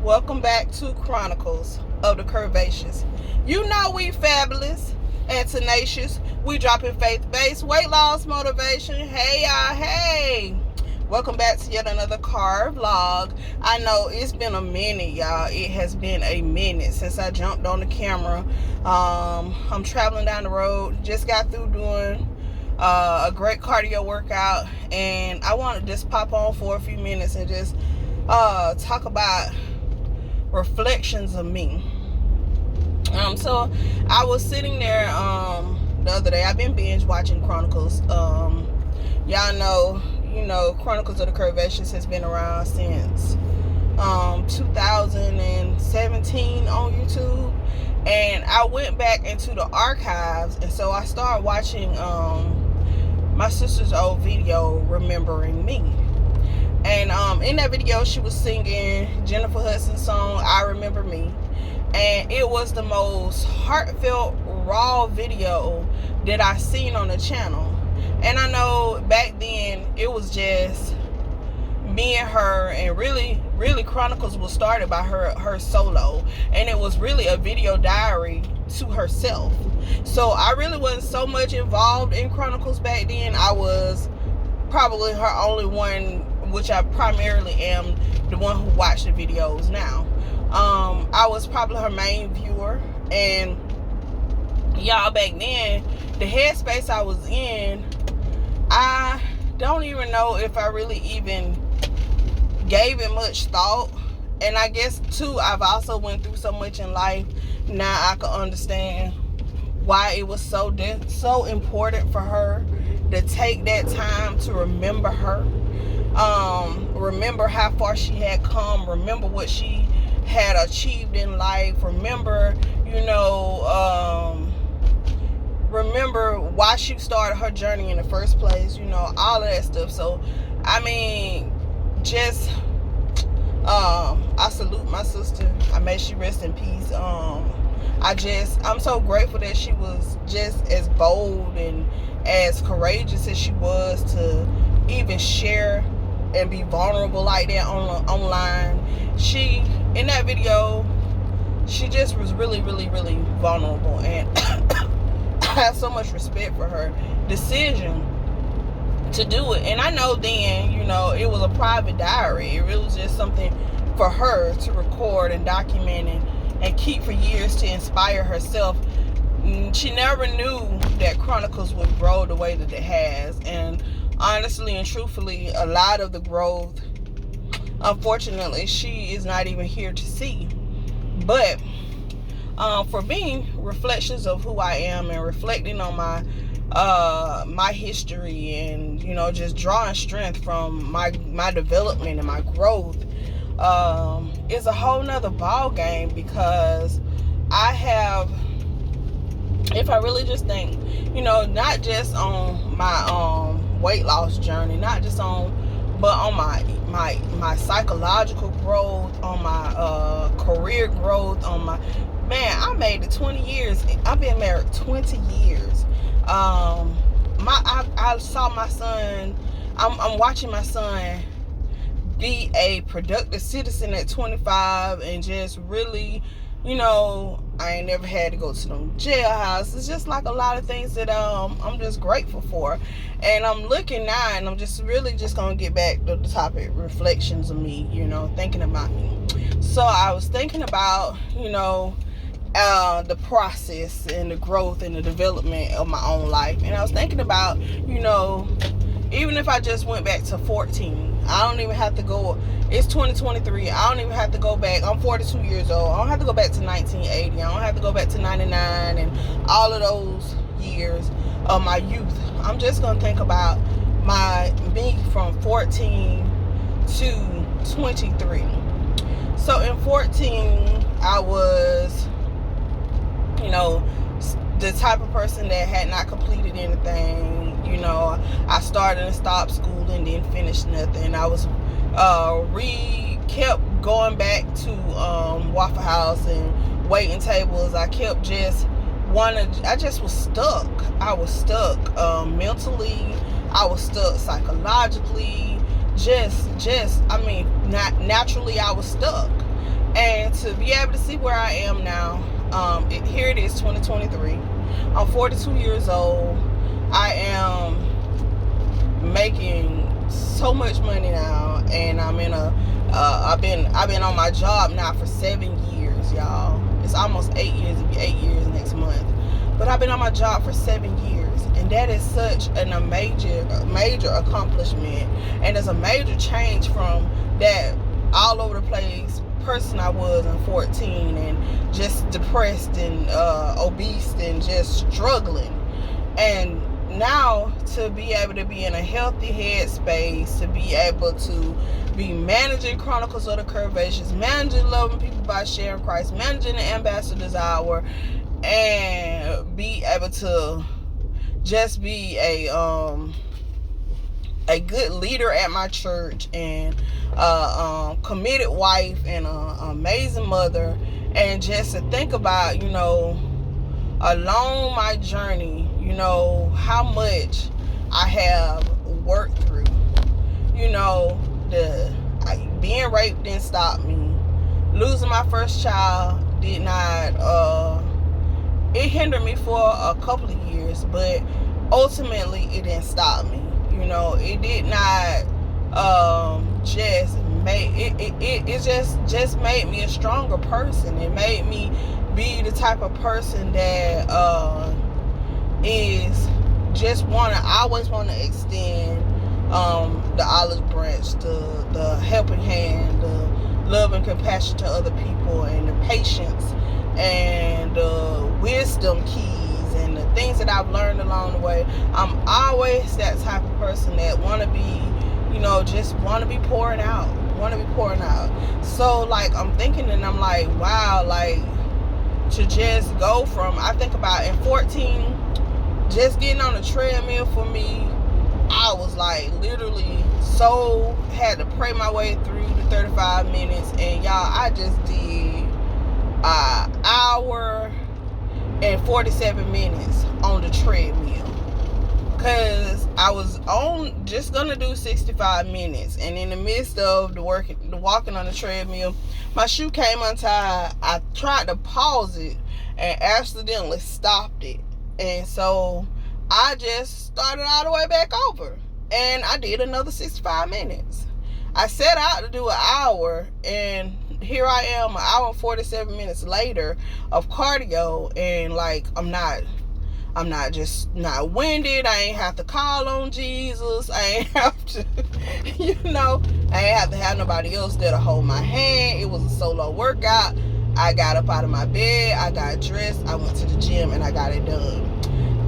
Welcome back to Chronicles of the Curvaceous. You know we fabulous and tenacious. We dropping faith-based weight loss motivation. Hey y'all, hey. Welcome back to yet another car vlog. I know it's been a minute, y'all. It has been a minute since I jumped on the camera. I'm traveling down the road. Just got through doing a great cardio workout, and I want to just pop on for a few minutes and just talk about reflections of me. So I was sitting there the other day. I've been binge watching Chronicles. Y'all know, Chronicles of the Curvaceous has been around since 2017 on YouTube, and I went back into the archives, and so I started watching my sister's old video, Remembering Me. And in that video, she was singing Jennifer Hudson's song, I Remember Me. And it was the most heartfelt, raw video that I seen on the channel. And I know back then, it was just me and her, and really Chronicles was started by her solo. And it was really a video diary to herself. So I really wasn't so much involved in Chronicles back then. I was probably her only one, which I primarily am the one who watched the videos now. I was probably her main viewer, and y'all, back then, the headspace I was in, I don't even know if I really even gave it much thought. And I guess too, I've also went through so much in life. Now I can understand why it was so important for her to take that time to remember her. Remember how far she had come, remember what she had achieved in life, remember remember why she started her journey in the first place, all of that stuff. So I mean, just I salute my sister. May she rest in peace. I'm so grateful that she was just as bold and as courageous as she was to even share and be vulnerable like that online. She, in that video, she just was really vulnerable, and I have so much respect for her decision to do it. And I know then, it was a private diary. It was just something for her to record and document and keep for years to inspire herself. She never knew that Chronicles would grow the way that it has. And honestly and truthfully, a lot of the growth, unfortunately, she is not even here to see. But for me, reflections of who I am and reflecting on my history, and just drawing strength from my development and my growth is a whole nother ball game, because I have, if I really just think, not just on my weight loss journey, not just but on my psychological growth, on my career growth, on my, I made it 20 years. I've been married 20 years. I saw my son, I'm watching my son be a productive citizen at 25, and just really, I ain't never had to go to no jailhouse. It's just like a lot of things that I'm just grateful for. And I'm looking now, and I'm just really just gonna get back to the topic, reflections of me, thinking about me. So I was thinking about, the process and the growth and the development of my own life. And I was thinking about, even if I just went back to 14, I don't even have to go, it's 2023, I don't even have to go back, I'm 42 years old, I don't have to go back to 1980, I don't have to go back to 99 and all of those years of my youth. I'm just going to think about me from 14 to 23. So in 14, I was, the type of person that had not completed anything. I started and stopped school and didn't finish nothing. I was kept going back to Waffle House and waiting tables. I kept I just was stuck. I was stuck mentally. I was stuck psychologically. Naturally I was stuck. And to be able to see where I am now, here it is, 2023. I'm 42 years old. I am making so much money now, and I'm in a I've been on my job now for 7 years, y'all. It's almost 8 years. It'll be 8 years next month. But I've been on my job for 7 years, and that is such a major accomplishment, and it's a major change from that all over the place person I was in 14, and just depressed and obese and just struggling. And now to be able to be in a healthy headspace, to be able to be managing Chronicles of the Curvaceous, managing Loving People by Sharing Christ, managing the Ambassador's Hour, and be able to just be a good leader at my church, and committed wife, and an amazing mother. And just to think about, along my journey, how much I have worked through. Being raped didn't stop me. Losing my first child did not. It hindered me for a couple of years, but ultimately it didn't stop me. It did not just make it just made me a stronger person. It made me be the type of person that is just always want to extend the olive branch, the helping hand, the love and compassion to other people, and the patience and the wisdom keys and the things that I've learned along the way. I'm always that type of person that want to be, just want to be pouring out. So, I'm thinking, and I'm like, wow, to just go from, I think about in 14, just getting on the treadmill for me, I was literally had to pray my way through the 35 minutes. And y'all, I just did an hour and 47 minutes on the treadmill, because I was just gonna do 65 minutes, and in the midst of the walking on the treadmill, my shoe came untied. I tried to pause it and accidentally stopped it, and so I just started all the way back over, and I did another 65 minutes. I set out to do an hour, and here I am, an hour and 47 minutes later of cardio, and I'm not winded. I ain't have to call on Jesus. I ain't have to, I ain't have to have nobody else there to hold my hand. It was a solo workout. I got up out of my bed, I got dressed, I went to the gym, and I got it done.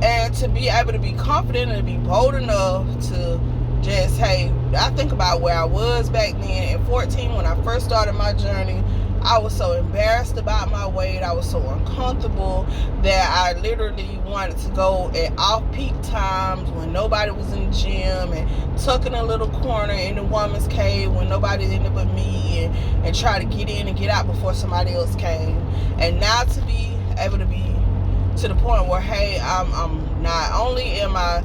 And to be able to be confident and to be bold enough to just, hey, I think about where I was back then at 14 when I first started my journey. I was so embarrassed about my weight. I was so uncomfortable that I literally wanted to go at off-peak times when nobody was in the gym, and tuck in a little corner in the woman's cave when nobody's in it but me, and try to get in and get out before somebody else came. And now to be able to be to the point where, hey, I'm not only am I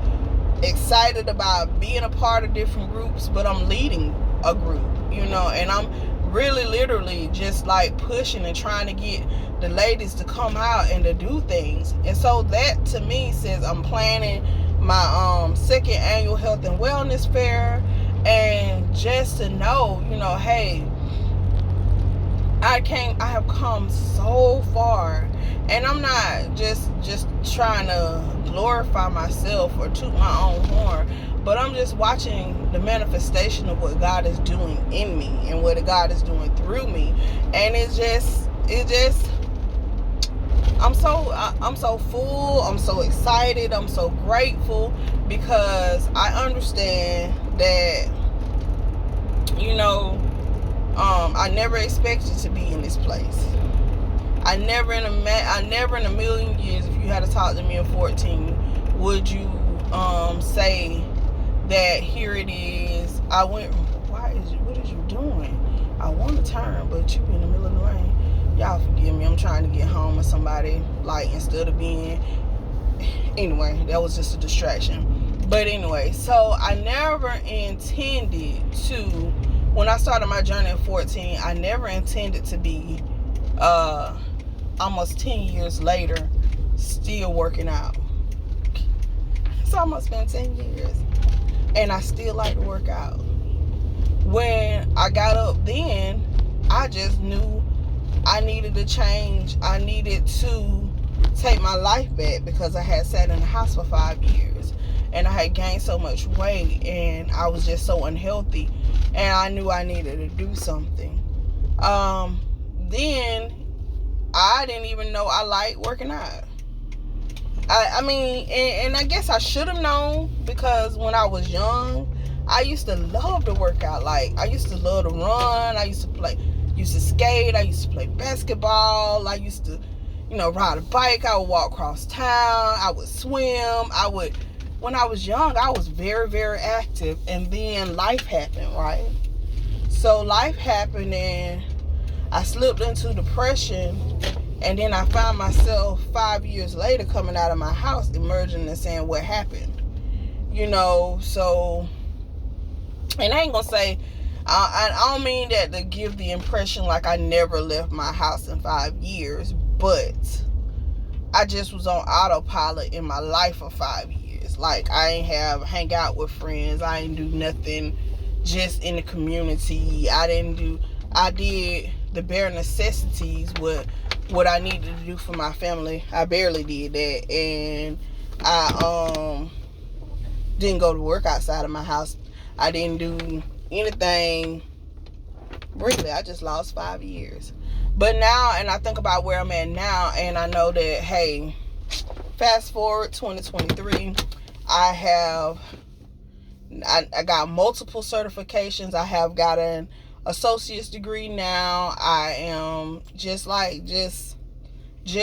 excited about being a part of different groups, but I'm leading a group, and I'm really literally just pushing and trying to get the ladies to come out and to do things. And so that to me says I'm planning my second annual health and wellness fair, and just to know, hey, I have come so far, and I'm not just trying to glorify myself or toot my own horn, but I'm just watching the manifestation of what God is doing in me and what God is doing through me. And it's just I'm so full, I'm so excited, I'm so grateful, because I understand that, I never expected to be in this place. I never in a million years, if you had to talk to me in 14, would you say that here it is. I went, what is you doing? I want to turn, but you in the middle of the lane. Y'all forgive me, I'm trying to get home with somebody, instead of being, anyway, that was just a distraction. But anyway, so I never intended to, when I started my journey at 14, I never intended to be almost 10 years later still working out. It's almost been 10 years and I still like to work out. When I got up then, I just knew I needed to change. I needed to take my life back because I had sat in the house for 5 years and I had gained so much weight and I was just so unhealthy, and I knew I needed to do something. Then I didn't even know I liked working out. I mean, and I guess I should have known, because when I was young, I used to love to work out. Like, I used to love to run. I used to skate. I used to play basketball. I used to, ride a bike. I would walk across town. I would swim. When I was young, I was very, very active. And then life happened, right? So life happened and I slipped into depression. And then I found myself 5 years later coming out of my house, emerging and saying, what happened? So, and I ain't gonna say, I don't mean that to give the impression like I never left my house in 5 years, but I just was on autopilot in my life for 5 years. Like, I ain't hang out with friends. I ain't do nothing just in the community. I did the bare necessities, what I needed to do for my family. I barely did that. And I didn't go to work outside of my house. I didn't do anything. Really, I just lost 5 years. But now, and I think about where I'm at now, and I know that, hey, fast forward 2023, I got multiple certifications. I have got an associate's degree now. I am just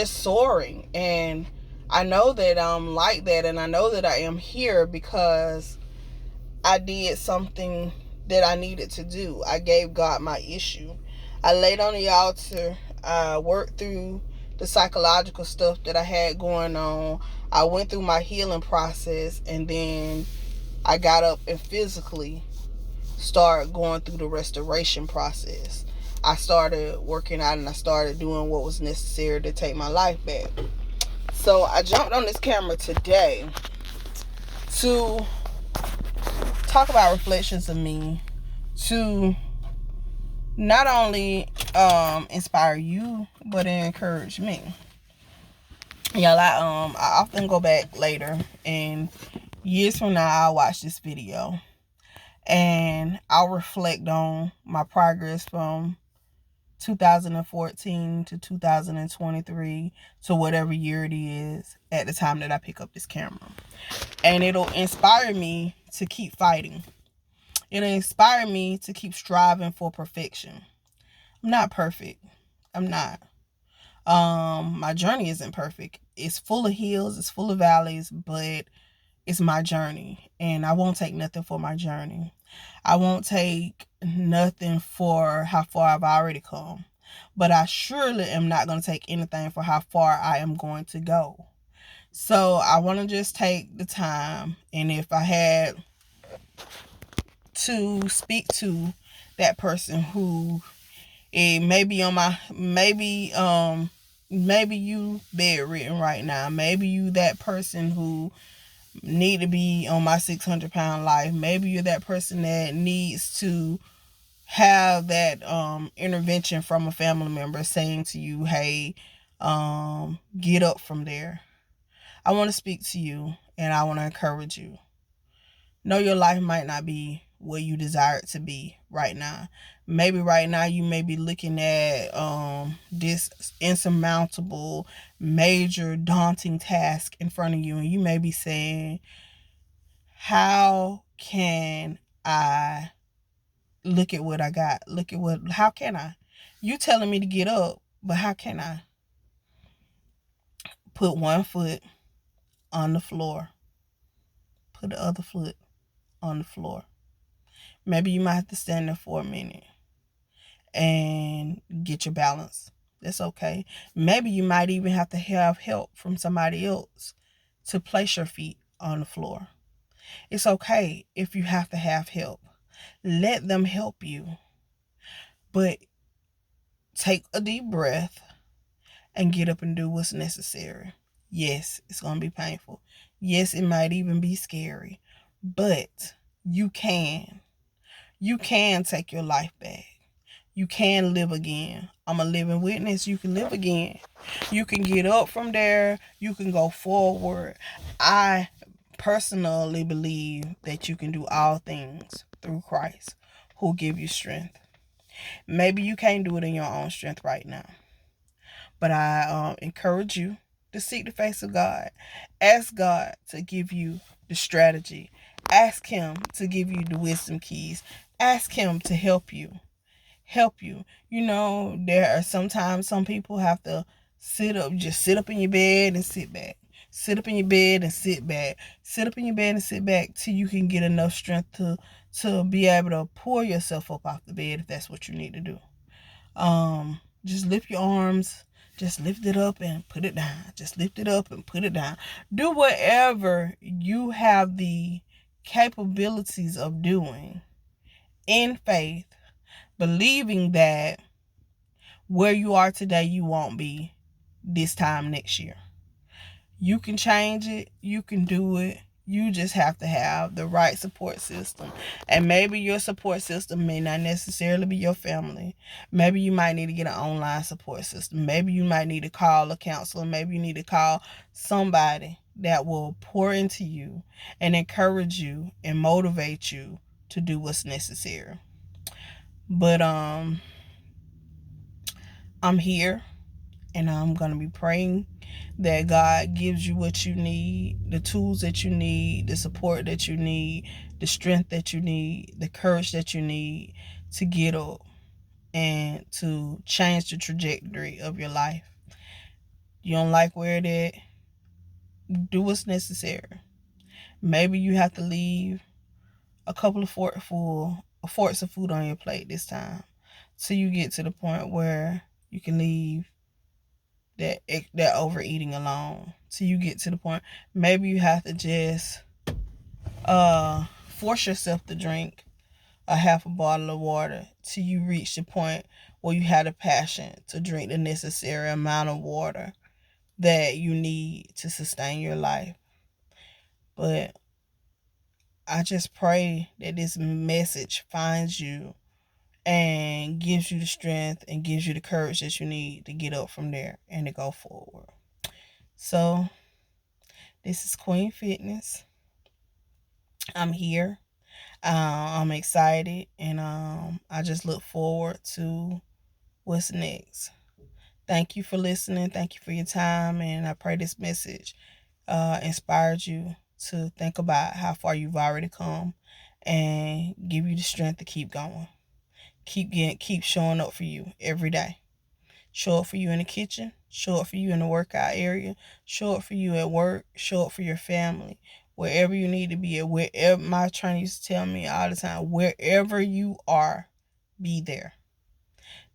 soaring, and I know that I'm like that, and I know that I am here because I did something that I needed to do. I gave God my issue. I laid on the altar. I worked through the psychological stuff that I had going on. I went through my healing process, and then I got up and physically started going through the restoration process. I started working out and I started doing what was necessary to take my life back. So I jumped on this camera today to talk about reflections of me, to not only inspire you, but encourage me. Y'all, I often go back later, and years from now I'll watch this video and I'll reflect on my progress from 2014 to 2023 to whatever year it is at the time that I pick up this camera. And it'll inspire me to keep fighting. It'll inspire me to keep striving for perfection. I'm not perfect. I'm not. My journey isn't perfect. It's full of hills, it's full of valleys, but it's my journey, and I won't take nothing for my journey. I won't take nothing for how far I've already come, but I surely am not going to take anything for how far I am going to go. So I want to just take the time, and if I had to speak to that person who maybe you bedridden right now, maybe you that person who need to be on my 600-pound life, maybe you're that person that needs to have that intervention from a family member saying to you, hey, get up from there. I want to speak to you, and I want to encourage you. Know your life might not be where you desire it to be right now. Maybe right now you may be looking at this insurmountable, major, daunting task in front of you, and you may be saying, how can I look at what I got? How can I? You telling me to get up, but how can I? Put one foot on the floor. Put the other foot on the floor. Maybe you might have to stand there for a minute and get your balance. That's okay. Maybe you might even have to have help from somebody else to place your feet on the floor. It's okay if you have to have help. Let them help you. But take a deep breath and get up and do what's necessary. Yes, it's going to be painful. Yes, it might even be scary. But you can. You can take your life back. You can live again. I'm a living witness. You can live again. You can get up from there. You can go forward. I personally believe that you can do all things through Christ who give you strength. Maybe you can't do it in your own strength right now. But I encourage you to seek the face of God. Ask God to give you the strategy. Ask Him to give you the wisdom keys. Ask Him to help you. Help you. You know, there are sometimes some people have to just sit up in your bed and sit back. Sit up in your bed and sit back. Sit up in your bed and sit back till you can get enough strength to be able to pull yourself up off the bed if that's what you need to do. Just lift your arms. Just lift it up and put it down. Just lift it up and put it down. Do whatever you have the capabilities of doing in faith, believing that where you are today, you won't be this time next year. You can change it. You can do it. You just have to have the right support system. And maybe your support system may not necessarily be your family. Maybe you might need to get an online support system. Maybe you might need to call a counselor. Maybe you need to call somebody that will pour into you and encourage you and motivate you to do what's necessary. But I'm here and I'm going to be praying that God gives you what you need, the tools that you need, the support that you need, the strength that you need, the courage that you need to get up and to change the trajectory of your life. You don't like where it at? Do what's necessary. Maybe you have to leave a couple of forks of food on your plate this time till you get to the point where you can leave that overeating alone till you get to the point. Maybe you have to just force yourself to drink a half a bottle of water till you reach the point where you have the passion to drink the necessary amount of water that you need to sustain your life. But I just pray that this message finds you and gives you the strength and gives you the courage that you need to get up from there and to go forward. So this is Queen Fitness. I'm here. I'm excited, and I just look forward to what's next. Thank you for listening. Thank you for your time, and I pray this message inspired you to think about how far you've already come and give you the strength to keep going. Keep showing up for you every day. Show up for you in the kitchen. Show up for you in the workout area. Show up for you at work. Show up for your family. Wherever you need to be at. Wherever, my trainer used to tell me all the time, wherever you are, be there.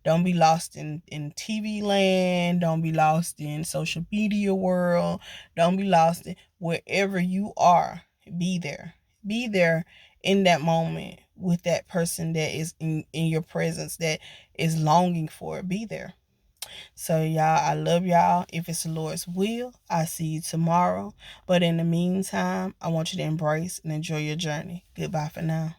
Don't be lost in TV land. Don't be lost in social media world. Don't be lost in wherever you are. Be there. Be there in that moment with that person that is in your presence that is longing for it. Be there. So, y'all, I love y'all. If it's the Lord's will, I'll see you tomorrow. But in the meantime, I want you to embrace and enjoy your journey. Goodbye for now.